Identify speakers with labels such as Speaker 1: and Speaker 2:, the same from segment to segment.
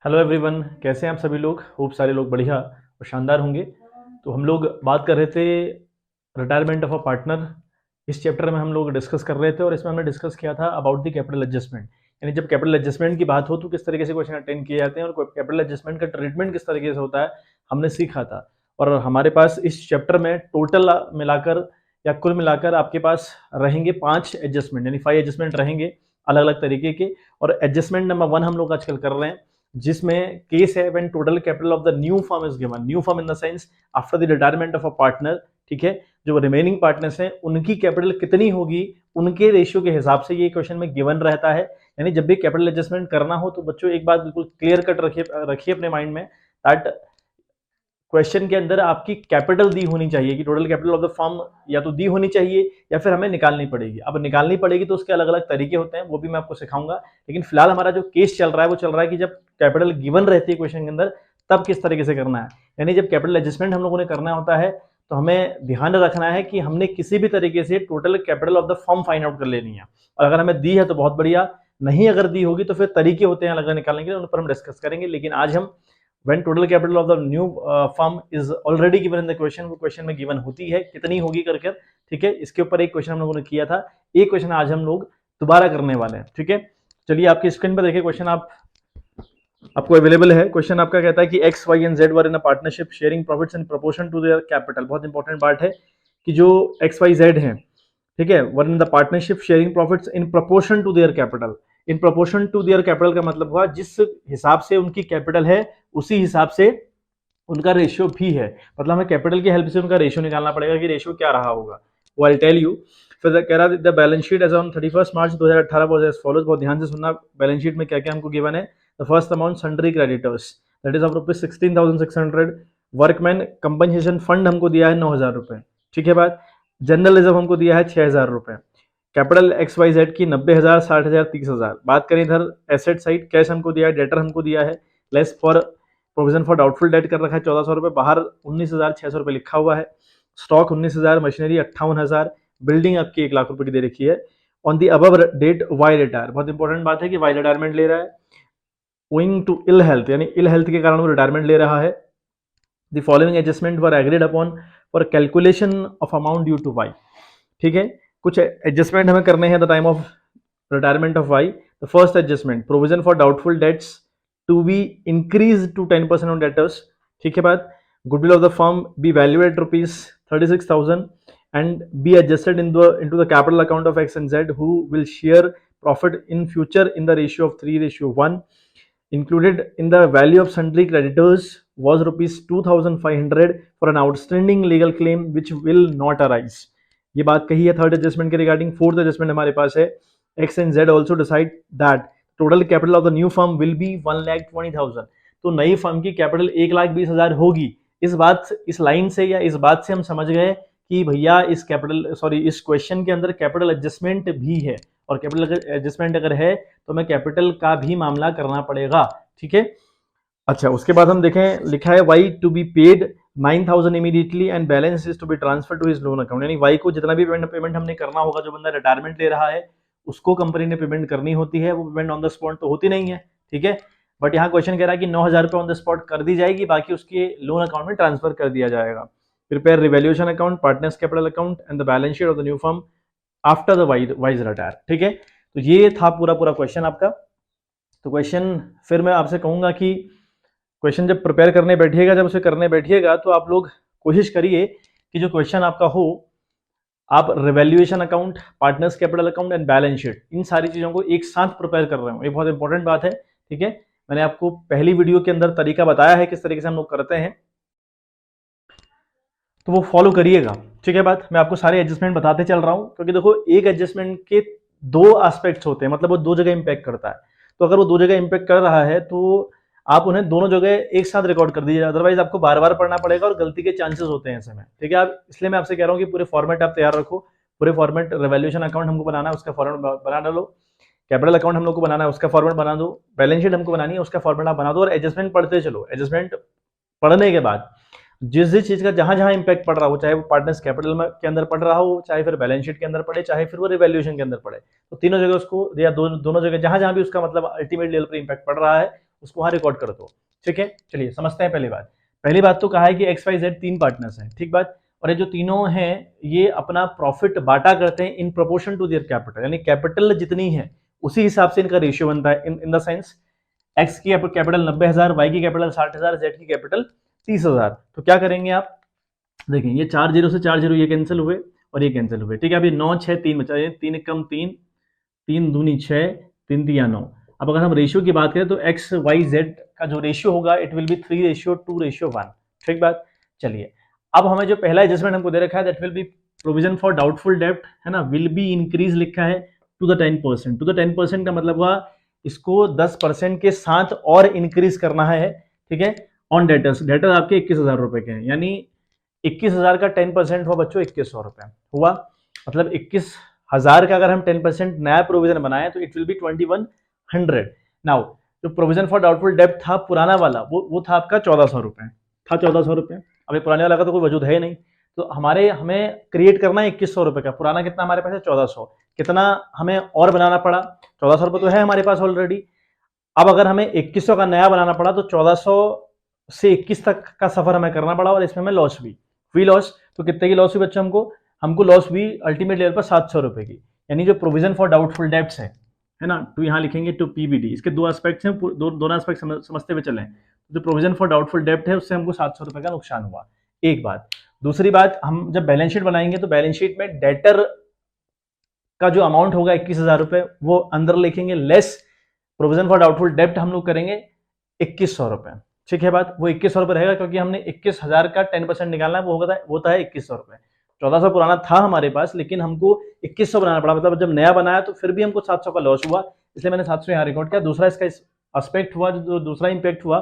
Speaker 1: Hello everyone, कैसे हैं आप सभी लोग। होप सारे लोग बढ़िया और शानदार होंगे। तो हम लोग बात कर रहे थे रिटायरमेंट ऑफ अ पार्टनर। इस चैप्टर में हम लोग डिस्कस कर रहे थे और इसमें हमने डिस्कस किया था अबाउट द कैपिटल एडजस्टमेंट। यानी जब कैपिटल एडजस्टमेंट की बात हो तो किस तरीके से क्वेश्चन अटेंड किए जाते हैं और कैपिटल एडजस्टमेंट का ट्रीटमेंट किस तरीके से होता है, हमने सीखा था। और हमारे पास इस चैप्टर में टोटल मिलाकर या कुल मिलाकर आपके पास रहेंगे 5 एडजस्टमेंट, यानी 5 एडजस्टमेंट रहेंगे अलग अलग तरीके के। और एडजस्टमेंट नंबर 1 हम लोग आजकल कर रहे हैं, जिसमें केस है when total capital of the new firm is given. New firm in the sense after the retirement of a partner, ठीक है। जो रिमेनिंग पार्टनर्स हैं उनकी कैपिटल कितनी होगी, उनके रेशियो के हिसाब से ये क्वेश्चन में गिवन रहता है। यानी जब भी कैपिटल एडजस्टमेंट करना हो तो बच्चों एक बात बिल्कुल क्लियर कट रखिए अपने माइंड में, दैट क्वेश्चन के अंदर आपकी कैपिटल दी होनी चाहिए कि total capital of the firm या तो दी होनी चाहिए या फिर हमें निकालनी पड़ेगी। अब निकालनी पड़ेगी तो उसके अलग अलग तरीके होते हैं, वो भी मैं आपको सिखाऊंगा। लेकिन फिलहाल हमारा जो केस चल रहा है वो चल रहा है कि जब कैपिटल गिवन रहती है क्वेश्चन के अंदर तब किस तरीके से करना है। यानी जब कैपिटल एडजस्टमेंट हम लोगों ने करना होता है तो हमें ध्यान रखना है कि हमने किसी भी तरीके से total capital of the firm find out कर लेनी है। और अगर हमें दी है तो बहुत बढ़िया, नहीं अगर दी होगी तो फिर तरीके होते हैं अलग अलग निकालने के, उन पर हम डिस्कस करेंगे। लेकिन आज हम when total capital of the new firm is already given in the question, वो क्वेश्चन में गिवन होती है कितनी होगी करके, ठीक है। इसके ऊपर एक क्वेश्चन हम लोगों ने किया था, एक क्वेश्चन आज हम लोग दोबारा करने वाले हैं, ठीक है। चलिए आपकी स्क्रीन पर देखिए क्वेश्चन आपको अवेलेबल है। क्वेश्चन आपका कहता है कि X Y and Z were in a partnership sharing profits in proportion to their capital. बहुत इंपॉर्टेंट पार्ट है कि जो एक्स वाई जेड है, ठीक है, were in the partnership sharing profits in proportion to their capital. In proportion to their capital का मतलब हुआ जिस हिसाब से उनकी कैपिटल है उसी हिसाब से उनका रेशियो भी है। मतलब हमें कैपिटल की हेल्प से उनका रेशियो निकालना पड़ेगा कि रेशियो क्या रहा होगा, वो आई टेल यू। फिर कह रहा the balance sheet as on 31 March 2018 was as follows. बहुत ध्यान से सुनना, बैलेंस शीट में क्या क्या हमको गिवन है। The first amount sundry creditors that is of rupees 16,600। Workman compensation fund हमको दिया है 9,000 रुपए, ठीक है। बात जनरल रिजर्व हमको दिया है 6,000 रुपए। कैपिटल एक्स वाई जेड की 90,000, 60,000, 30,000। बात करें इधर एसेट साइड, कैश हमको दिया है, डेटर हमको दिया है, less for provision for doubtful debt कर रखा है 1,400 रुपए, बाहर 19,600 रुपए लिखा हुआ है। स्टॉक 19,000, मशीनरी 58,000, बिल्डिंग आपकी 1 लाख रुपए की दे रखी है। On the above that why retire, बहुत इंपॉर्टेंट बात है कि वाई रिटायरमेंट ले रहा है ओइंग टू इल हेल्थ, यानी इल हेल्थ के कारण वो रिटायरमेंट ले रहा है। The following adjustment were agreed upon for calculation of amount due to Y, ठीक है। कुछ एडजस्टमेंट हमें करने हैं the time of retirement of Y. The first adjustment provision for doubtful debts to be increase to 10% on debtors, ठीक है। बात goodwill of the firm be valuate rupees 36,000 and be adjusted into the capital account of X and Z who will share profit in future in the ratio of 3:1. Included in the value of sundry creditors was rupees 2,500 for an outstanding legal claim which will not arise. ये बात कही है third adjustment के regarding. Fourth adjustment हमारे पास है x and Z also decide that total capital of the new firm will be 1,20,000। तो नई firm की कैपिटल 1,20,000 होगी। इस लाइन से या इस बात से हम समझ गए कि भैया इस क्वेश्चन के अंदर कैपिटल एडजस्टमेंट भी है, और कैपिटल एडजस्टमेंट अगर है तो हमें कैपिटल का भी मामला करना पड़ेगा, ठीक है। अच्छा, उसके बाद हम देखें, लिखा है Y to be paid 9,000 immediately and balance is to be transfer to his loan account. यानी वाई को जितना भी पेमेंट हमने करना होगा, जो बंदा रिटायरमेंट ले रहा है उसको कंपनी ने पेमेंट करनी होती है। वो पेमेंट ऑन द स्पॉट तो होती नहीं है, ठीक है। बट यहाँ क्वेश्चन कह रहा है कि 9,000 रुपये ऑन द स्पॉट कर दी जाएगी, बाकी उसके लोन अकाउंट में ट्रांसफर कर दिया जाएगा। Prepare revaluation account, partners capital account and the balance sheet of the new firm after the wise retire, ठीक है। तो ये था पूरा क्वेश्चन आपका। तो क्वेश्चन फिर मैं आपसे कहूंगा कि क्वेश्चन जब प्रिपेयर करने बैठिएगा, जब उसे करने बैठिएगा तो आप लोग कोशिश करिए कि जो क्वेश्चन आपका हो, आप revaluation account, partners capital account and balance sheet, इन सारी चीजों को एक साथ प्रिपेयर कर रहे हो। ये बहुत इंपॉर्टेंट बात है, ठीक है। मैंने आपको पहली वीडियो के अंदर तरीका बताया है किस तरीके से हम लोग करते हैं, तो वो फॉलो करिएगा, ठीक है। बात मैं आपको सारे एडजस्टमेंट बताते चल रहा हूं, क्योंकि देखो एक एडजस्टमेंट के 2 एस्पेक्ट्स होते हैं, मतलब वो 2 जगह इंपैक्ट करता है। तो अगर वो 2 जगह इंपैक्ट कर रहा है तो आप उन्हें दोनों जगह एक साथ रिकॉर्ड कर दीजिए, अदरवाइज आपको बार बार पढ़ना पड़ेगा और गलती के चांसेस होते हैं ऐसे में, ठीक है। आप इसलिए मैं आपसे कह रहा हूँ कि पूरे फॉर्मेट आप तैयार रखो। पूरे फॉर्मेट, रिवैल्यूएशन अकाउंट हमको बनाना है, उसका फॉर्मेट बना डालो। कैपिटल अकाउंट हम लोग को बनाना है, उसका फॉर्मेट बना दो। बैलेंस शीट हमको बनानी है, उसका फॉर्मेट आप बना दो। और एडजस्टमेंट पढ़ते चलो। एडजस्टमेंट पढ़ने के बाद जिस जिस चीज का जहां जहां इंपैक्ट पड़ रहा हो, चाहे वो पार्टनर्स कैपिटल के अंदर पड़ रहा हो, चाहे फिर बैलेंस शीट के अंदर पड़े, चाहे फिर वो रिवैल्यूएशन के अंदर पड़े, तो तीनों जगह उसको या दोनों जगह जहां जहां भी उसका मतलब अल्टीमेट लेवल पर इंपैक्ट पड़ रहा है उसको वहाँ रिकॉर्ड कर दो। ठीक है, चलिए समझते हैं। पहली बात तो कहा है कि XYZ 3 पार्टनर्स हैं, ठीक बात। और ये जो तीनों हैं ये अपना प्रॉफिट बांटा करते हैं in proportion to their capital, यानी कैपिटल जितनी है उसी हिसाब से इनका रेशियो बनता है। इन द सेंस एक्स की कैपिटल 90,000, वाई की कैपिटल 60,000, जेड की कैपिटल 30,000। तो क्या करेंगे आप, देखें ये 4 जीरो से 4 जीरो ये कैंसिल हुए और ये कैंसिल हुए। ठीक है, अभी 9 6 3 बचा, 3 कम 3, 3 दूनी 6, 3 तिया 9। अब अगर हम रेशियो की बात करें तो एक्स वाई जेड का जो रेशियो होगा इट विल बी 3:2:1। ठीक बात। चलिए अब हमें जो पहला एडजस्टमेंट हमको दे रखा है that will be provision for doubtful डेब्ट, है ना, विल बी इंक्रीज लिखा है टू द 10%। टू द 10% का मतलब हुआ इसको 10% के साथ और इंक्रीज करना है। ठीक है, ऑन डेटर्स, डेटर आपके 21,000 रुपए के हैं, यानी 21,000 का 10% हुआ बच्चों 2100 रुपए हुआ। मतलब 21,000 का अगर हम 10% नया प्रोविजन बनाए तो इट विल बी 2100। नाउ जो प्रोविजन फॉर डाउटफुल डेब्ट था पुराना वाला वो था आपका 1400 रुपए, था 1400 रुपए। अब ये पुराने वाला का तो कोई वजूद है नहीं, तो हमें क्रिएट करना है 2100 रुपए का। पुराना कितना हमारे पास है 1400, कितना हमें और बनाना पड़ा, 1400 रुपए तो है हमारे पास ऑलरेडी। अब अगर हमें 2100 का नया बनाना पड़ा तो 1400 से 21 तक का सफर हमें करना पड़ा और इसमें हमें लॉस हुई लॉस। तो कितने की लॉस हुई बच्चों, हमको लॉस हुई अल्टीमेट लेवल पर 700 रुपए की। यानी जो प्रोविजन फॉर डाउटफुल डेब्ट्स है ना, तो यहाँ लिखेंगे टू पीबीडी। इसके दो एस्पेक्ट्स हैं, दोनों एस्पेक्ट समझते हुए चलें। जो प्रोविजन फॉर डाउटफुल डेब्ट है उससे हमको 700 रुपए का नुकसान हुआ, एक बात। दूसरी बात, हम जब बैलेंस शीट बनाएंगे तो बैलेंस शीट में डेटर का जो अमाउंट होगा 21,000 रुपए वो अंदर लिखेंगे, लेस प्रोविजन फॉर डाउटफुल डेब्ट हम लोग करेंगे 2100 रुपए। ठीक है बात, वो 2100 रुपए रहेगा क्योंकि हमने 21,000 का 10% निकालना है, वो होता है 2100 रुपए। 1400 पुराना था हमारे पास लेकिन हमको 2100 बनाना पड़ा, मतलब जब नया बनाया तो फिर भी हमको 700 का लॉस हुआ, इसलिए मैंने 700 यहाँ रिकॉर्ड किया। दूसरा इसका एस्पेक्ट हुआ, जो दूसरा इंपैक्ट हुआ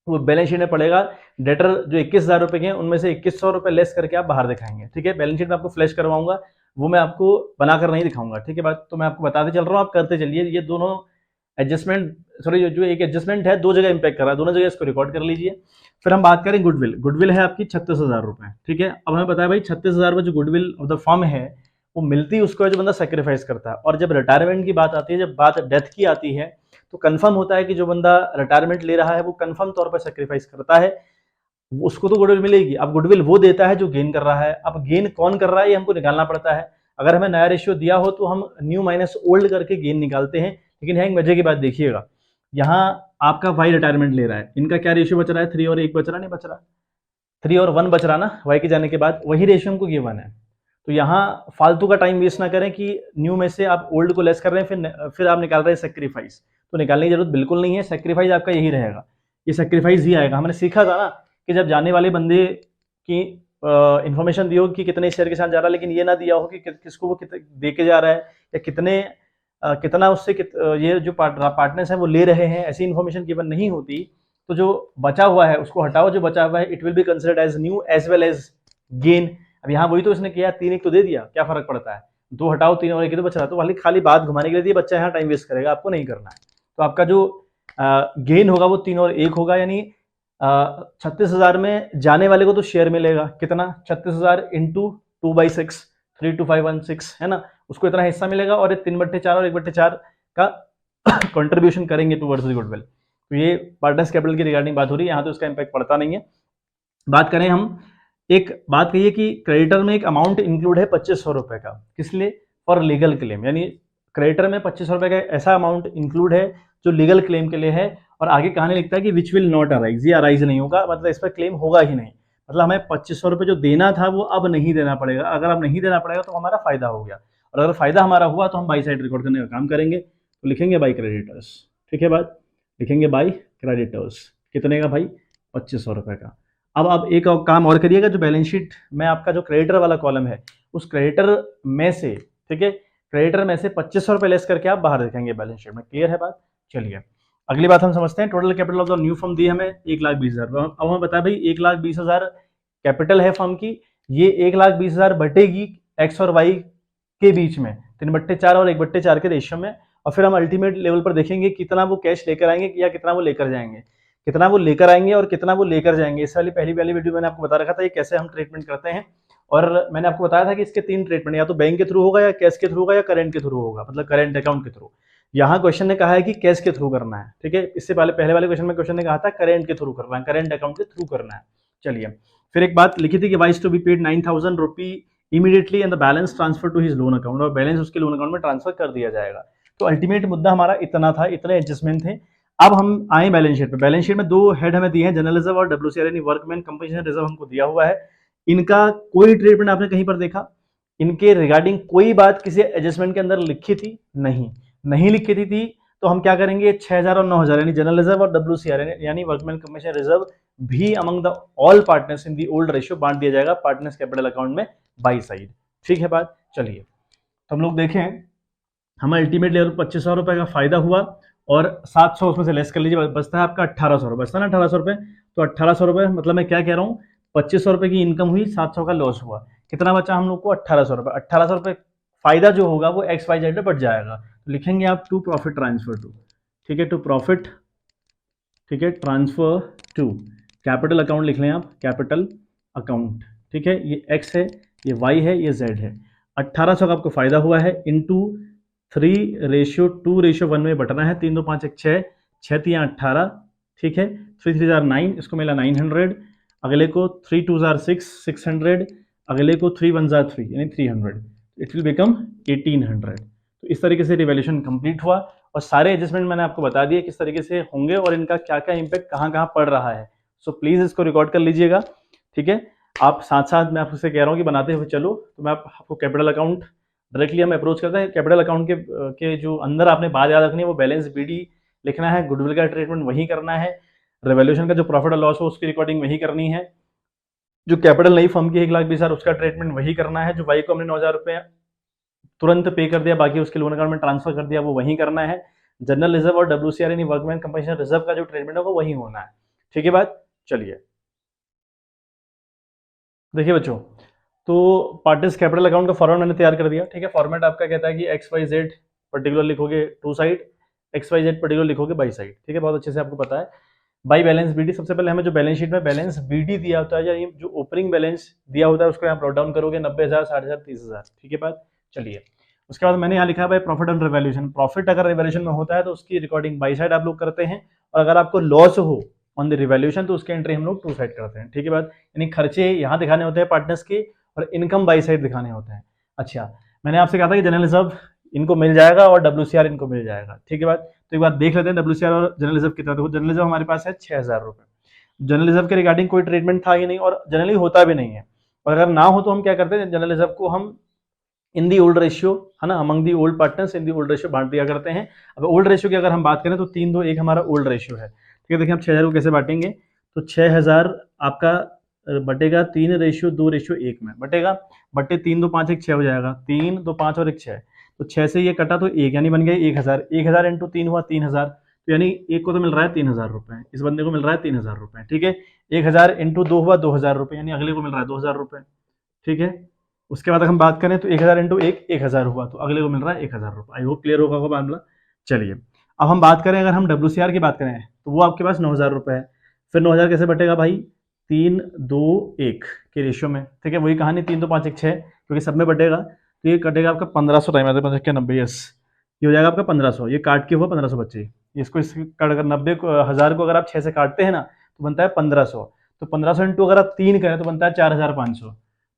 Speaker 1: वो बैलेंस शीट में पड़ेगा। डेटर जो 21,000 रुपए के हैं उनमें से 2100 रुपए लेस करके आप बाहर दिखाएंगे। ठीक है, बैलेंस शीट में आपको फ्लैश करवाऊंगा, वो मैं आपको बनाकर नहीं दिखाऊंगा। ठीक है बात, तो मैं आपको बताते चल रहा हूँ, आप करते चलिए। ये दोनों एडजस्टमेंट, सॉरी जो एक एडजस्टमेंट है दो जगह इंपैक्ट कर रहा है, दोनों जगह इसको रिकॉर्ड कर लीजिए। फिर हम बात करें गुडविल है आपकी 36,000 रुपए। ठीक है, अब हमें बताया भाई 36,000 रुपए जो गुडविल ऑफ द फर्म है वो मिलती उसको है जो बंदा सेक्रीफाइस करता है। और जब रिटायरमेंट की बात आती है, जब बात डेथ की आती है, तो कंफर्म होता है कि जो बंदा रिटायरमेंट ले रहा है वो कंफर्म तौर पर सेक्रीफाइस करता है, उसको तो गुडविल मिलेगी। अब गुडविल वो देता है जो गेन कर रहा है। अब गेन कौन कर रहा है ये हमको निकालना पड़ता है। अगर हमें नया रेशियो दिया हो तो हम न्यू माइनस ओल्ड करके गेन निकालते हैं। लेकिन यहाँ एक मजे की बात देखिएगा, यहाँ आपका वाई रिटायरमेंट ले रहा है, इनका क्या रेशियो बच रहा है, 3 और 1 बच रहा, नहीं बच रहा, 3 और 1 बच रहा ना वाई के जाने के बाद, वही रेशियो हमको गिवन है। तो यहाँ फालतू का टाइम वेस्ट ना करें कि न्यू में से आप ओल्ड को लेस कर रहे हैं फिर आप निकाल रहे हैं सेक्रीफाइस, तो निकालने की जरूरत बिल्कुल नहीं है। सेक्रीफाइस आपका यही रहेगा, ये सेक्रीफाइस ही आएगा। हमने सीखा था ना कि जब जाने वाले बंदे की इंफॉर्मेशन दी हो कि कितने शेयर के साथ जा रहा है, लेकिन ये ना दिया हो कि किसको वो दे के जा रहा है या कितना उससे ये जो पार्टनर्स हैं वो ले रहे हैं, ऐसी इन्फॉर्मेशन गिवन नहीं होती। तो जो बचा हुआ है उसको हटाओ, जो बचा हुआ है it will be considered as new as well as gain. अब यहाँ वही तो इसने किया, 3 1 तो दे दिया, क्या फर्क पड़ता है, 2 हटाओ 3 और 1 तो बच रहा, तो खाली बात घुमाने के लिए बच्चा यहाँ टाइम वेस्ट करेगा, आपको नहीं करना है। तो आपका जो गेन होगा वो 3 और 1 होगा, यानी 36,000 में जाने वाले को तो शेयर मिलेगा कितना, 36,000 इंटू 2/6, 32516 है ना, उसको इतना हिस्सा मिलेगा। और 3/4 और 1/4 का कंट्रीब्यूशन करेंगे टुवर्ड्स द गुडविल। तो ये पार्टनर्स कैपिटल की रिगार्डिंग बात हो रही है, यहाँ तो इसका इंपैक्ट पड़ता नहीं है। बात करें हम, एक बात कहिए कि क्रेडिटर में एक अमाउंट इंक्लूड है 2500 रुपए का, किस लिए, फॉर लीगल क्लेम, यानी क्रेडिटर में 2500 रुपए का ऐसा अमाउंट इंक्लूड है जो लीगल क्लेम के लिए है। और आगे कहानी लिखता है कि विच विल नॉट अराइज, ये अराइज नहीं होगा, मतलब इस पर क्लेम होगा ही नहीं। मतलब हमें 2500 रुपए जो देना था वो अब नहीं देना पड़ेगा। अगर अब नहीं देना पड़ेगा तो हमारा फायदा हो गया, और अगर फायदा हमारा हुआ तो हम बाई साइड रिकॉर्ड करने का काम करेंगे। तो लिखेंगे बाई क्रेडिटर्स, ठीक है बात, लिखेंगे बाई क्रेडिटर्स, कितने का भाई, 2500 रुपए का। अब एक और काम और करिएगा, जो बैलेंस शीट में आपका जो क्रेडिटर वाला कॉलम है उस क्रेडिटर में से, ठीक है, क्रेडिटर में से 2500 रुपए लेस करके आप बाहर देखेंगे बैलेंस शीट में। क्लियर है बात, चलिए अगली बात हम समझते हैं। Total capital of the new firm दी हमें 1,20,000। अब हमें बताया भाई 1,20,000 कैपिटल है फर्म की, ये 1,20,000 बटेगी एक्स और वाई के बीच में 3/4 और 1/4 के रेशियो में। और फिर हम अल्टीमेट लेवल पर देखेंगे कितना वो कैश लेकर आएंगे या कितना वो लेकर जाएंगे, कितना वो लेकर आएंगे और कितना वो लेकर जाएंगे। इस वाली पहली वीडियो मैंने आपको बता रखा था ये कैसे हम ट्रीटमेंट करते हैं। और मैंने आपको बताया था कि इसके 3 ट्रीटमेंट, या तो बैंक के थ्रू होगा या कैश के थ्रू होगा या करेंट के थ्रू होगा, मतलब करेंट अकाउंट के थ्रू। यहाँ क्वेश्चन ने कहा है कि कैश के थ्रू करना है, ठीक है। इससे पहले वाले क्वेश्चन में क्वेश्चन ने कहा था करेंट के थ्रू करना है, करेंट अकाउंट के थ्रू करना है। चलिए, फिर एक बात लिखी थी कि wise to be paid 9,000 rupee immediately and the balance transfer to his loan account, और बैलेंस उसके लोन अकाउंट में ट्रांसफर कर दिया जाएगा। तो अल्टीमेट मुद्दा हमारा इतना था, इतने एडजस्टमेंट थे। अब हम आए बैलेंस शीट पे। बैलेंस शीट में दो हेड हमें दिए हैं, जनरल रिजर्व और डब्ल्यूसीआर यानी वर्कमैन कंपनसेशन रिजर्व हमको दिया हुआ है। इनका कोई ट्रीटमेंट आपने कहीं पर देखा? इनके रिगार्डिंग कोई बात किसी एडजस्टमेंट के अंदर लिखी थी? नहीं लिखी थी। तो हम क्या करेंगे, 6,000 और 9,000 यानी जनरल रिजर्व और डब्ल्यूसीआर यानी वर्कमैन कंपनसेशन रिजर्व भी among the all partners in the old ratio बांट दिया जाएगा पार्टनर्स कैपिटल अकाउंट में बाई साइड। ठीक है बात। चलिए, तो हम लोग देखें, हमें अल्टीमेट लेवल 2500 रुपए का फायदा हुआ और 700 उसमें से लेस कर लीजिए, बचता है आपका 1800 रुपए, बचता है ना 1800 रुपए। तो 1800 रुपए मतलब मैं क्या कह रहा हूँ, 2500 रुपए की इनकम हुई, 700 का लॉस हुआ, कितना बचा हम लोग को? 1800 रुपए। 1800 रुपए फायदा जो होगा वो एक्स वाई जेड में बढ़ जाएगा। तो लिखेंगे आप टू प्रॉफिट ट्रांसफर टू, ठीक है, टू प्रॉफिट, ठीक है, ट्रांसफर टू कैपिटल अकाउंट लिख लें आप, कैपिटल अकाउंट, ठीक है। ये एक्स है, ये वाई है, ये जेड है। 1800 का आपको फायदा हुआ है, इंटू 3:2:1 में बटना है, 3 2 5 1 6, 6 3 18, ठीक है, 3 3 9, इसको मिला 900, अगले को 3 2 6 600, अगले को 3 1 3 यानी 300, इट विल बिकम 1800। तो इस तरीके से रिवैल्यूएशन कंप्लीट हुआ और सारे एडजस्टमेंट मैंने आपको बता दिए किस तरीके से होंगे और इनका क्या क्या इंपैक्ट कहाँ कहाँ पड़ रहा है। सो प्लीज़ इसको रिकॉर्ड कर लीजिएगा, ठीक है। आप साथ साथ मैं आपसे कह रहा हूँ कि बनाते हुए चलो। तो मैं आपको कैपिटल अकाउंट डायरेक्टली हम अप्रोच करते हैं। कैपिटल अकाउंट के जो अंदर आपने बात याद रखनी है वो बैलेंस बीडी लिखना है, गुडविल का ट्रीटमेंट वही करना है, रिवैल्यूएशन का जो प्रॉफिट और लॉस हो उसकी रिकॉर्डिंग वही करनी है, जो कैपिटल नई फर्म की 1,20,000 उसका ट्रीटमेंट वही करना है, जो वाई को हमने 9,000 रुपये तुरंत पे कर दिया बाकी उसके लोन अकाउंट में ट्रांसफर कर दिया वो वही करना है, जनरल रिजर्व और डब्ल्यूसीआर यानी वर्कमैन कंपनसेशन रिजर्व का जो ट्रीटमेंट है वो वही होना है, ठीक है बात। चलिए देखिए बच्चों, तो पार्टिस कैपिटल अकाउंट का फॉर्मेट मैंने तैयार कर दिया, ठीक है। फॉर्मेट आपका कहता है कि एक्स वाई जेड पर्टिकुलर लिखोगे to side, X Y Z particular लिखोगे बाई साइड, ठीक है, बहुत अच्छे से आपको पता है। बाई बैलेंस बीडी, सबसे पहले हमें जो बैलेंस शीट में बैलेंस बीडी दिया होता है या जो ओपनिंग बैलेंस दिया होता है उसको यहाँ नोट डाउन करोगे, 90,000, 60,000, 30,000, ठीक है बात। चलिए, उसके बाद मैंने यहाँ लिखा है भाई प्रॉफिट ऑन रिवैल्यूएशन। प्रॉफिट अगर रिवैल्यूएशन में होता है तो उसकी रिकॉर्डिंग बाई साइड आप लोग करते हैं, और अगर आपको लॉस हो ऑन द रिवैल्यूएशन तो उसकी एंट्री हम लोग टू साइड करते हैं, ठीक है बात। यानी खर्चे यहाँ दिखाने होते हैं पार्टनर्स के और इनकम बाई साइड दिखाने होते हैं। अच्छा, मैंने आपसे कहा था कि जनरल रिजर्व इनको मिल जाएगा और डब्ल्यूसीआर इनको मिल जाएगा, ठीक है बात। तो एक बात देख लेते हैं डब्ल्यूसीआर और जनरल रिजर्व कितना। देखो जनरल रिजर्व हमारे पास है 6,000 रुपये। जनरल रिजर्व के रिगार्डिंग कोई ट्रीटमेंट था ही नहीं और जनरली होता भी नहीं है, और अगर ना हो तो हम क्या करते हैं, जनरल रिजर्व को हम इन दी ओल्ड रेशियो, है ना, among the old partners in the old ratio बांट दिया करते हैं। अब ओल्ड रेशियो की अगर हम बात करें तो 3 2 1 हमारा ओल्ड रेशियो है, ठीक है। देखिए हम 6,000 को कैसे बांटेंगे, तो 6,000 आपका बटेगा 3:2:1 में बटेगा, बटे 3 2 5 1 6 हो जाएगा, 3 2 5 और 1 6, तो 6 से ये कटा तो 1 यानी बन गया 1,000, 1,000 इंटू 3 हुआ 3,000, तो यानी एक को तो मिल रहा है 3,000 रुपये, इस बंदे को मिल रहा है 3,000 रुपये, ठीक है। 1,000 इंटू 2 हुआ 2,000 रुपये, यानी अगले को मिल रहा है 2,000 रुपये, ठीक है। उसके बाद अगर हम बात करें तो 1,000 इंटू 1 1,000 हुआ, तो अगले को मिल रहा है 1,000 रुपये। आई होप क्लियर होगा मामला। चलिए, अब हम बात करें, अगर हम डब्ल्यूसीआर की बात करें तो वो आपके पास 9,000 रुपये है। फिर 9,000 कैसे बटेगा भाई, 3 2 1 के रेशियो में, ठीक है। वही कहानी 3 2 5 1 6, क्योंकि सब में बटेगा तो ये कटेगा आपका 1500 टाइम आते 90, यस, ये हो जाएगा आपका 1500, ये काट के हुआ 1500 बच्चे, इसको काट अगर 90,000 को अगर आप 6 से काटते हैं ना तो बनता है 1500, तो 1500 इंटू अगर आप 3 करें तो बनता है 4,500,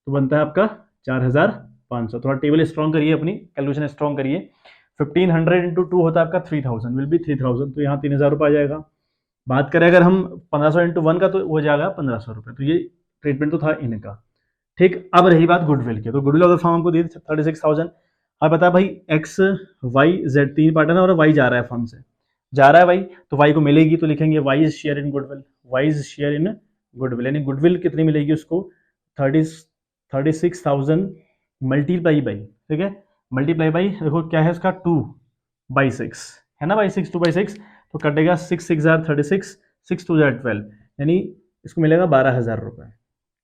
Speaker 1: तो बनता है आपका 4,500। थोड़ा टेबल स्ट्रॉन्ग करिए, अपनी कैलकुलेशन स्ट्रॉन्ग करिए। 1500 इंटू 2 होता है आपका 3,000, विल बी 3,000, तो यहाँ 3,000 रुपये आ जाएगा। बात करें अगर हम 1500 इंटू 1 का तो हो जाएगा 1,500 रुपये। तो ये ट्रीटमेंट तो था इनका, ठीक। अब रही बात गुडविल की, तो गुडविल ऑफ द फर्म हमको दी 36,000। अब बता भाई एक्स वाई जेड 3 पार्टनर और वाई जा रहा है फर्म से, जा रहा है वाई, तो वाई को मिलेगी, तो लिखेंगे Y is share in goodwill, Y is share in goodwill, यानी गुडविल कितनी मिलेगी उसको, 36,000 मल्टीप्लाई बाई, ठीक है, मल्टीप्लाई बाई, देखो क्या है उसका 2/6 है ना भाई, 6 2/6, तो कटेगा 6 6 36, 6 2 12, यानी इसको मिलेगा 12,000 रुपये,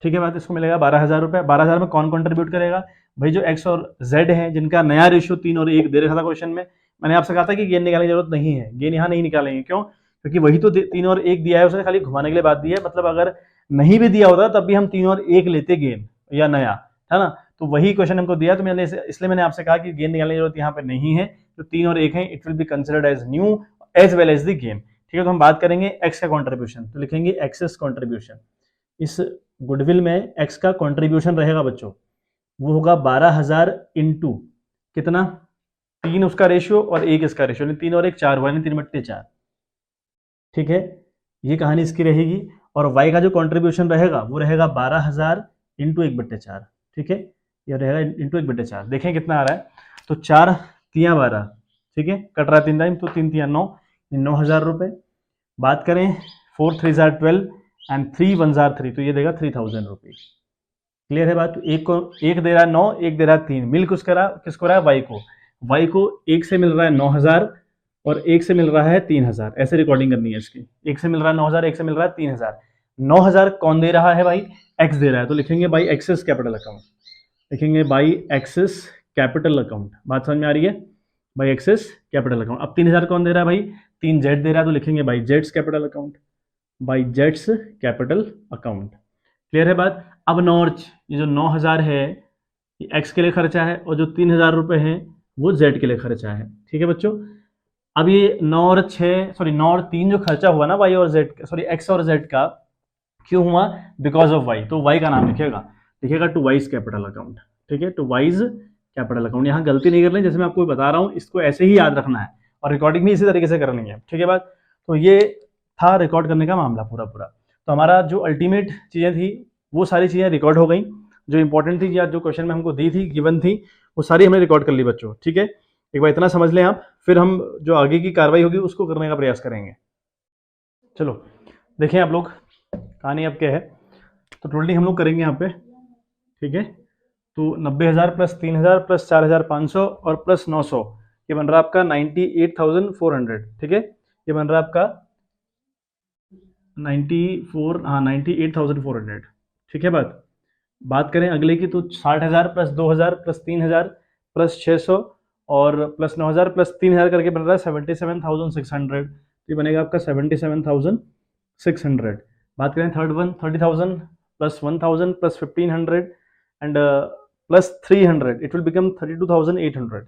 Speaker 1: ठीक है बात। इसको मिलेगा 12,000 रुपये। 12,000 में कौन कंट्रीब्यूट करेगा भाई, जो एक्स और जेड है जिनका नया रेशियो 3 और 1 दे रखा था क्वेश्चन में। मैंने आपसे कहा था कि गेन निकालने की जरूरत नहीं है, गेन यहाँ नहीं निकालेंगे, क्यों, क्योंकि वही तो 3 और 1 दिया है, उसने खाली घुमाने के लिए बात दी है, मतलब अगर नहीं भी दिया होता तब भी हम 3 और 1 लेते गेन या नया, है ना। तो वही क्वेश्चन हमको दिया, तो मैंने इसलिए मैंने आपसे कहा कि गेन निकालने की जरूरत यहाँ पे नहीं है, तो 3 और 1 है, it will be considered as new as well as the gain. ठीक है, तो हम बात करेंगे एक्स का कॉन्ट्रीब्यूशन, तो लिखेंगे एक्सेस कॉन्ट्रीब्यूशन। इस गुडविल में एक्स का कॉन्ट्रीब्यूशन रहेगा बच्चों, वो होगा 12,000 इंटू कितना, 3 उसका रेशियो और 1 इसका रेशियो, 3 और 1 4 हुआ, 3/4। ठीक है, ये कहानी इसकी रहेगी। और y का जो कंट्रीब्यूशन रहेगा वो रहेगा 12,000 इंटू 1/4। ठीक है, ये रहेगा इंटू 1/4। देखें कितना आ रहा है, तो 4 तियाँ 12, ठीक है, कट रहा है 3 टाइम, तो 3 तियाँ 9, 9,000 रुपये। बात करें 4 3 12 एंड 3 1 3, तो ये देगा 3,000 रुपये। क्लियर है बात। तो एक को एक दे रहा है 9, एक दे रहा है 3, मिल किसको रहा है, वाई को। वाई को एक से मिल रहा है 9,000 और एक से मिल रहा है 3,000, ऐसे रिकॉर्डिंग करनी है इसकी। एक से मिल रहा है 9,000, एक से मिल रहा है 3,000। 9,000 कौन दे रहा है भाई, एक्स दे रहा है, तो लिखेंगे बाई एक्सेस कैपिटल अकाउंट, लिखेंगे बाई एक्सेस कैपिटल अकाउंट। बात समझ में आ रही है, बाई एक्सेस कैपिटल अकाउंट। अब 3,000 कौन दे रहा है भाई, 3 जेड दे रहा है, तो लिखेंगे by Jades capital account, by Jades capital account. Clear है बात। अब नॉर्च, ये जो 9,000 है ये एक्स के लिए खर्चा है, और जो 3,000 रुपये है वो जेड के लिए खर्चा है। ठीक है बच्चों, अब ये 9 और 3 जो खर्चा हुआ ना वाई और जेड, एक्स और जेड का, क्यों हुआ, बिकॉज ऑफ वाई, तो वाई का नाम लिखेगा टू वाइज कैपिटल अकाउंट। ठीक है, टू वाइज कैपिटल अकाउंट। यहाँ गलती नहीं करनी, जैसे मैं आपको बता रहा हूँ इसको ऐसे ही याद रखना है, और रिकॉर्डिंग भी इसी तरीके से करनी है। ठीक है बात। तो ये था रिकॉर्ड करने का मामला पूरा। तो हमारा जो अल्टीमेट चीज़ें थी वो सारी चीज़ें रिकॉर्ड हो गई, जो इंपॉर्टेंट थी या जो क्वेश्चन में हमको दी थी, गिवन थी, वो सारी हमने रिकॉर्ड कर ली बच्चों। ठीक है, एक बार इतना समझ लें आप, फिर हम जो आगे की कार्रवाई होगी उसको करने का प्रयास करेंगे। चलो देखें आप लोग, कहानी अब क्या है। तो टोटली हम लोग करेंगे यहाँ पे, ठीक है, तो 90,000 प्लस 3,000 प्लस 4,500 और प्लस 900, ये बन रहा है आपका 98,400। ठीक है, ये बन रहा है आपका 98,400। ठीक है बात करें अगले की, तो 60,000 प्लस 2,000 प्लस 3,000 प्लस 600 और प्लस 9,000 प्लस 3,000 करके बन रहा है 77,600। तो ये बनेगा आपका 77,600। बात करें third one, 30,000 plus 1,000 plus 1,500 and plus 300, it will become 32,800।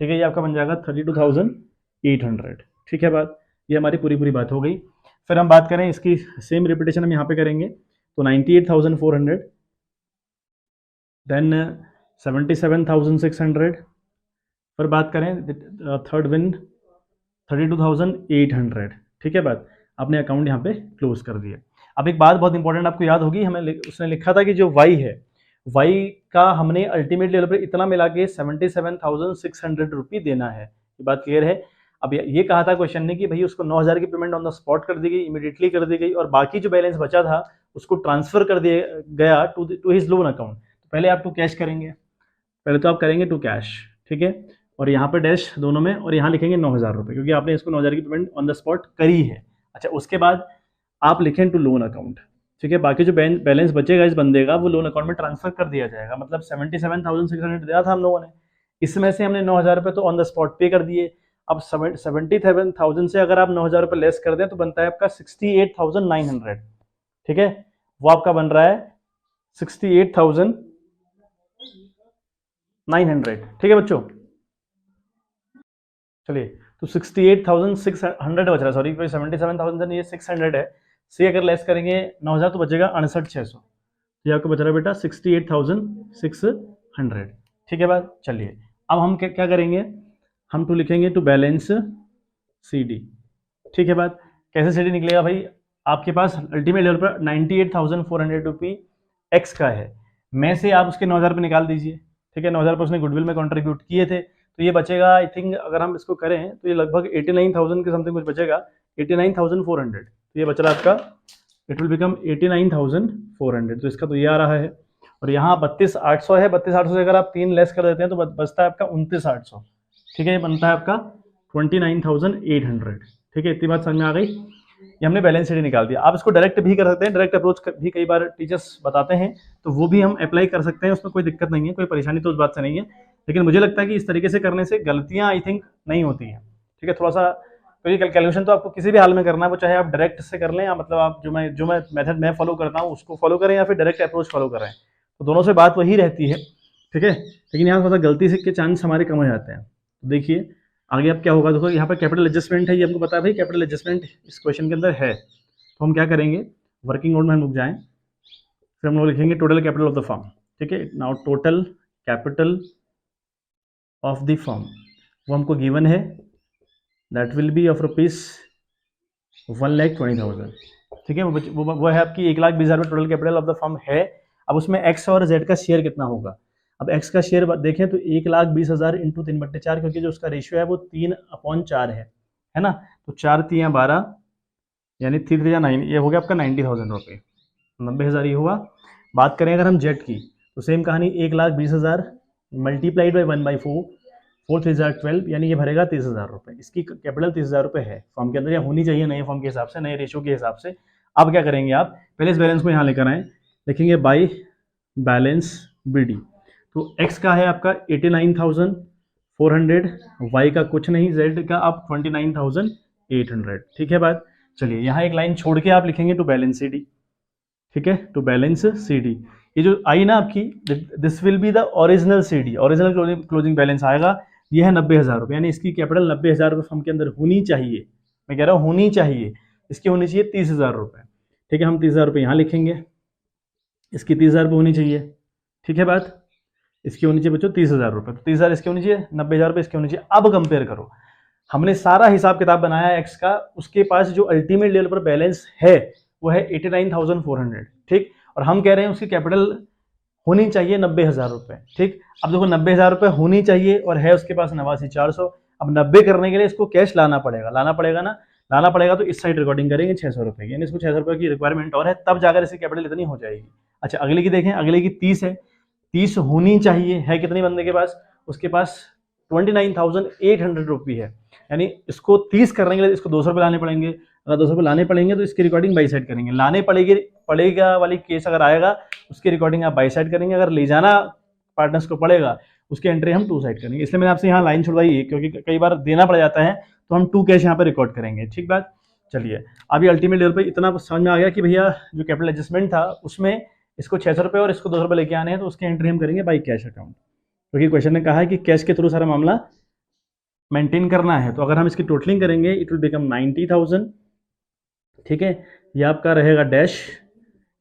Speaker 1: ठीक है, ये आपका बन जाएगा 32,800। ठीक है बात, ये हमारी पूरी बात हो गई। फिर हम बात करें इसकी सेम रिपीटेशन हम यहाँ पे करेंगे, तो 98,400, देन 77,600, फिर बात करें थर्ड विन 32,800। ठीक है बात, आपने अकाउंट यहाँ पे क्लोज कर दिया। अब एक बात बहुत इंपॉर्टेंट आपको याद होगी, हमें उसने लिखा था कि जो वाई है, वाई का हमने अल्टीमेट लेवल पर इतना मिला के 77,600 रुपये देना है। ये बात क्लियर है। अब ये कहा था क्वेश्चन ने कि भाई उसको 9,000 की पेमेंट ऑन द स्पॉट कर दी गई, इमीडिएटली कर दी गई, और बाकी जो बैलेंस बचा था उसको ट्रांसफर कर दिया गया टू हिज लोन अकाउंट। तो पहले आप टू कैश करेंगे, पहले तो आप करेंगे टू कैश, ठीक है, और यहाँ पे डैश दोनों में, और यहाँ लिखेंगे 9,000 रुपये, क्योंकि आपने इसको 9,000 की पेमेंट ऑन द स्पॉट करी है। अच्छा, उसके बाद आप लिखें टू लोन अकाउंट। ठीक है, बाकी जो बैलेंस बचेगा इस बंदे का वो लोन अकाउंट में ट्रांसफर कर दिया जाएगा। मतलब 77,600 दिया था हम लोगों ने, इसमें से हमने 9,000 रुपये तो ऑन द स्पॉट पे कर दिए। अब 77,000 से अगर आप 9,000 रुपये लेस कर दें तो बनता है आपका 68,900। ठीक है, वो आपका बन रहा है 68,900। ठीक है बच्चों, चलिए, तो 68,600 बच रहा है, सॉरी 77,000 ये 600 है, से अगर लेस करेंगे 9,000 तो बचेगा 68,600। ये आपको बच रहा है बेटा 68,600। ठीक है बात। चलिए, अब हम क्या करेंगे, हम टू लिखेंगे टू बैलेंस CD। ठीक है बात, कैसे CD निकलेगा भाई, आपके पास अल्टीमेट लेवल पर 98,400 रुपये एक्स का है, में से आप उसके 9,000 रुपये निकाल दीजिए। ठीक है, 9,000 रुपये उसने गुडविल में कंट्रीब्यूट किए थे, तो ये बचेगा आई थिंक, अगर हम इसको करें तो ये लगभग 89,000 के समथिंग कुछ बचेगा, 89,400। तो ये बच रहा है आपका, इट विल बिकम 89,400। तो इसका तो ये आ रहा है, और यहाँ 32,800 है, 32,800 से अगर आप 3 लेस कर देते हैं तो बचता है आपका 29,800। ठीक है, ये बनता है आपका 29,800। ठीक है, इतनी बात समझ में आ गई। ये हमने बैलेंस शीट निकाल दिया। आप इसको डायरेक्ट भी कर सकते हैं, डायरेक्ट अप्रोच भी कई बार टीचर्स बताते हैं, तो वो भी हम अप्लाई कर सकते हैं, उसमें कोई दिक्कत नहीं है, कोई परेशानी तो उस बात से नहीं है। लेकिन मुझे लगता है कि इस तरीके से करने से गलतियां आई थिंक नहीं होती हैं। ठीक है, थोड़ा सा, क्योंकि कैलकुलेशन तो आपको किसी भी हाल में करना है, वो चाहे आप डायरेक्ट से कर लें, या मतलब आप जो मैं मेथड मैं फॉलो करता हूँ उसको फॉलो करें, या फिर डायरेक्ट अप्रोच फॉलो करें, तो दोनों से बात वही रहती है। ठीक है, लेकिन यहाँ थोड़ा सा गलती से के चांस हमारे कम हो जाते हैं। तो देखिए आगे अब क्या होगा, देखो यहाँ पर कैपिटल एडजस्टमेंट है, ये हमको पता है भाई कैपिटल एडजस्टमेंट इस क्वेश्चन के अंदर है। तो हम क्या करेंगे, वर्किंग मोड में हम लोग जाएँ, फिर हम लोग लिखेंगे total capital of the firm. ठीक है, now total capital of the firm वो हमको गिवन है, that will be of rupees 1,20,000। ठीक है, वो है आपकी 1,20,000 रुपये total capital of the firm है। अब उसमें एक्स और जेड का शेयर कितना होगा, अब एक्स का शेयर देखें तो 1,20,000 इंटू 3/4, क्योंकि जो उसका रेशियो है वो 3/4 है ना। तो 4 3 12 यानी 3 3 9, ये हो गया आपका 90,000 रुपये, 90,000 ये हुआ। बात करें अगर हम जेड की तो सेम कहानी, 1,20,000 मल्टीप्लाइड बाई 1/4, 4 3 12, यानी ये भरेगा 30,000 रुपये। इसकी कैपिटल 30,000 रुपये है फॉर्म के अंदर, या होनी चाहिए नए फॉर्म के हिसाब से, नए रेशियो के हिसाब से। अब क्या करेंगे आप, पहले इस बैलेंस को यहाँ लेकर आए, लिखेंगे बाई बैलेंस BD। तो x का है आपका 89,400, y का कुछ नहीं, z का आप 29,800। ठीक है बात, चलिए यहाँ एक लाइन छोड़ के आप लिखेंगे टू बैलेंस CD। ठीक है, टू बैलेंस CD, ये जो आई ना आपकी, this will be the original CD, original closing balance आएगा, ये है 90,000 रुपये, यानी इसकी कैपिटल 90,000 रुपये फर्म के अंदर होनी चाहिए। मैं कह रहा हूँ होनी चाहिए, इसकी होनी चाहिए 30,000 रुपये। ठीक है, हम 30,000 रुपये यहाँ लिखेंगे, इसकी 30,000 रुपये होनी चाहिए। ठीक है बात, इसकी होनी चाहिए बच्चों 30,000 रुपये, तो 30,000 इसकी होनी चाहिए, 90,000 रुपये इसकी होनी चाहिए। अब कंपेयर करो, हमने सारा हिसाब किताब बनाया एक्स का, उसके पास जो अल्टीमेट लेवल पर बैलेंस है वो है 89,400। ठीक, और हम कह रहे हैं उसकी कैपिटल होनी चाहिए 90,000 रुपये। ठीक, अब देखो 90,000 रुपये होनी चाहिए और है उसके पास 89,400। अब 90 करने के लिए इसको कैश लाना पड़ेगा ना, लाना पड़ेगा। तो इस साइड रिकॉर्डिंग करेंगे 600 रुपये की, यानी इसको 600 रुपये की रिक्वायरमेंट और है, तब जाकर इसकी कैपिटल इतनी हो जाएगी। अच्छा, अगले की देखें, अगले की 30 है, 30 होनी चाहिए, है कितनी बंदे के पास, उसके पास 29,800 रुपये है, यानी इसको 30 करने के लिए इसको 200 रुपये लाने पड़ेंगे। अगर 200 रुपये लाने पड़ेंगे तो इसकी रिकॉर्डिंग बाई साइड करेंगे, लाने पड़ेगा वाली केस अगर आएगा उसकी रिकॉर्डिंग आप बाई साइड करेंगे, अगर ले जाना पार्टनर्स को पड़ेगा उसकी एंट्री हम 2 साइड करेंगे। इसलिए मैंने आपसे यहाँ लाइन छुड़वाई है, क्योंकि कई बार देना पड़ जाता है, तो हम 2 कैश यहाँ पे रिकॉर्ड करेंगे। ठीक बात, चलिए अभी अल्टीमेट लेवल पे इतना समझ में आ गया कि भैया जो कैपिटल एडजस्टमेंट था उसमें इसको 600 रुपये और इसको 200 रुपये लेके आने हैं, तो उसकी एंट्री हम करेंगे बाई कैश अकाउंट, क्योंकि क्वेश्चन ने कहा है कि कैश के थ्रू सारा मामला मेंटेन करना है। तो अगर हम इसकी टोटलिंग करेंगे इट विल बिकम 90,000। ठीक है, ये आपका रहेगा डैश,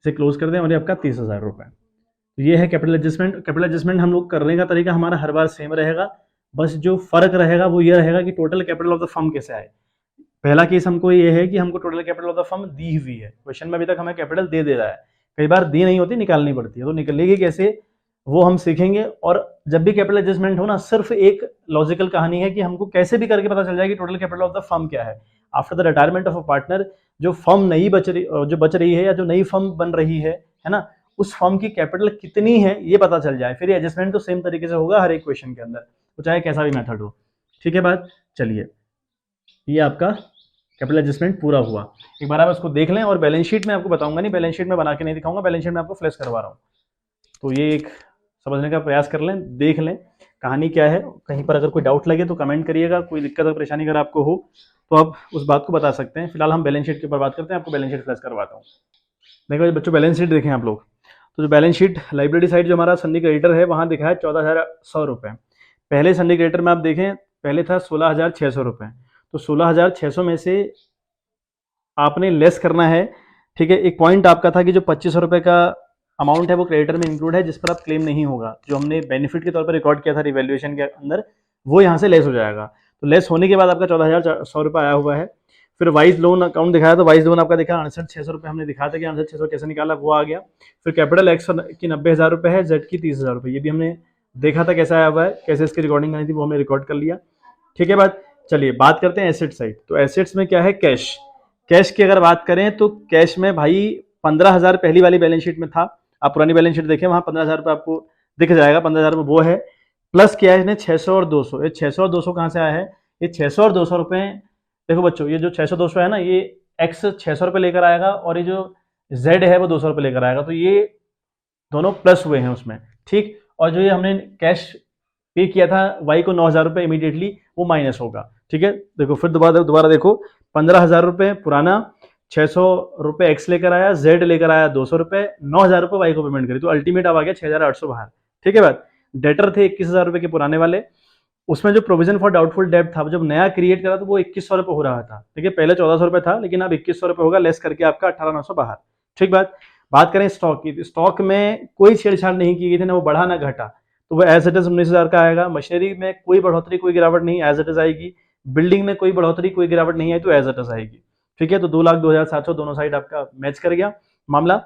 Speaker 1: इसे क्लोज कर दें, और ये आपका 30,000 रुपये। तो ये है कैपिटल एडजस्टमेंट। कैपिटल एडजस्टमेंट हम लोग करने का तरीका हमारा हर बार सेम रहेगा, बस जो फर्क रहेगा वो ये रहेगा कि total capital of the firm कैसे आए। पहला केस हमको ये है कि हमको total capital of the firm दी हुई है, क्वेश्चन में अभी तक हमें कैपिटल दे रहा है, कई बार दी नहीं होती, निकालनी पड़ती है, तो निकलेगी कैसे वो हम सीखेंगे। और जब भी कैपिटल एडजस्टमेंट हो ना, सिर्फ एक लॉजिकल कहानी है कि हमको कैसे भी करके पता चल जाए कि total capital of the firm क्या है। After the retirement of a partner, जो फर्म नई जो बच रही है या जो नई फर्म बन रही है ना, उस फर्म की कैपिटल कितनी है ये पता चल जाए, फिर एडजस्टमेंट तो सेम तरीके से होगा हर एक क्वेश्चन के अंदर, तो चाहे कैसा भी मेथड हो। ठीक है बात, चलिए ये आपका कैपिटल एडजस्टमेंट पूरा हुआ। एक बार आप इसको देख लें, और बैलेंस शीट में आपको बताऊंगा नहीं, बैलेंस शीट में बना के नहीं दिखाऊंगा, बैलेंस शीट में आपको फ्लैश करवा रहा हूँ, तो ये एक समझने का प्रयास कर लें, देख लें कहानी क्या है। कहीं पर अगर कोई डाउट लगे तो कमेंट करिएगा, कोई दिक्कत और परेशानी अगर आपको हो तो आप उस बात को बता सकते हैं। फिलहाल हम बैलेंस शीट के ऊपर बात करते हैं, आपको बैलेंस शीट फ्लैश करवाता हूँ। देखो बच्चों, बैलेंस शीट देखें आप लोग, तो जो बैलेंस शीट लाइब्रेरी साइड जो हमारा संडी क्रेडिटर है वहाँ दिखा है 14,100 रुपये। पहले संडी क्रेडिटर में आप देखें, पहले था 16,600 रुपये, तो 16,600 में से आपने लेस करना है। ठीक है, एक पॉइंट आपका था कि जो 2,500 रुपये का अमाउंट है वो क्रेडिटर में इंक्लूड है, जिस पर आप क्लेम नहीं होगा, जो हमने बेनिफिट के तौर पर रिकॉर्ड किया था रिवैल्यूएशन के अंदर, वो यहाँ से लेस हो जाएगा। तो लेस होने के बाद आपका 14,100 रुपये आया हुआ है। फिर वाइज लोन अकाउंट दिखाया, तो वाइज लोन आपका दिखा 68,600 रुपये, हमने दिखाया था कि 68,600 कैसे निकाला, वो आ गया। फिर कैपिटल एक्स की 90,000 रुपये है, जेड की 30,000 रुपये, ये भी हमने देखा था कैसा आया हुआ है, कैसे इसकी रिकॉर्डिंग करनी थी वो हमने रिकॉर्ड कर लिया। ठीक है बात, चलिए बात करते हैं एसेट साइड। तो एसेट्स में क्या है, कैश। कैश की अगर बात करें तो कैश में भाई 15,000 पहली वाली बैलेंस शीट में था, आप पुरानी बैलेंस शीट देखें वहाँ 15,000 रुपये आपको दिख जाएगा, 15,000 रुपये वो है, प्लस किया है इसने 600 और 200। ये 600 और 200 कहाँ से आया है, ये 600 और 200 रुपये, देखो बच्चों ये जो 600-200 है ना, ये एक्स 600 रुपये लेकर आएगा और ये जो जेड है वो 200 रुपये लेकर आएगा, तो ये दोनों प्लस हुए हैं उसमें। ठीक, और जो ये हमने कैश पे किया था वाई को 9,000 रुपये इमीडिएटली, वो माइनस होगा। ठीक है, देखो फिर दोबारा देखो, 15,000 रुपये पुराना, 600 रुपये एक्स लेकर आया, जेड लेकर आया 200 रुपये, 9,000 रुपये वाई को पेमेंट करी, तो अल्टीमेट अब आ गया 6,800 बाहर। ठीक है बात, डेटर थे 21,000 रुपये के पुराने वाले, उसमें जो प्रोविजन फॉर डाउटफुल डेब्ट था जब नया क्रिएट करा तो वो 2100 रुपये हो रहा था। ठीक है, पहले 1400 रुपये था लेकिन अब 2100 रुपये होगा, लेस करके आपका 18,900 बाहर। ठीक बात करें स्टॉक की, स्टॉक में कोई छेड़छाड़ नहीं की गई थी, ना वो बढ़ा ना घटा, तो वो एज इट इज 19,000 का आएगा। मशीनरी में कोई बढ़ोतरी कोई गिरावट नहीं, एज इट इज आएगी। बिल्डिंग में कोई बढ़ोतरी कोई गिरावट नहीं आई तो एज इट इज आएगी। ठीक है, तो 2,02,700 दोनों साइड आपका मैच कर गया मामला।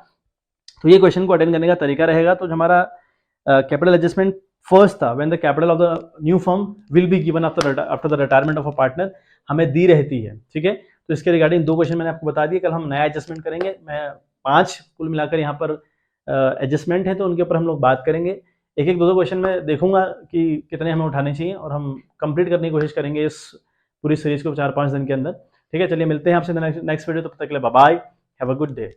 Speaker 1: तो ये क्वेश्चन को अटेंड करने का तरीका रहेगा। तो हमारा कैपिटल एडजस्टमेंट फर्स्ट था, when the capital of the new firm will be given after the retirement of a partner, हमें दी रहती है। ठीक है, तो इसके रिगार्डिंग 2 क्वेश्चन मैंने आपको बता दिए। कल हम नया एडजस्टमेंट करेंगे, मैं 5 कुल मिलाकर यहाँ पर एडजस्टमेंट है तो उनके ऊपर हम लोग बात करेंगे। एक एक 2-2 क्वेश्चन मैं देखूंगा कि कितने हमें उठाने चाहिए और हम कंप्लीट करने की कोशिश करेंगे इस पूरी सीरीज को 4-5 दिन के अंदर। ठीक है, चलिए मिलते हैं आपसे नेक्स्ट वीडियो, तब तक के लिए bye bye, have a good day.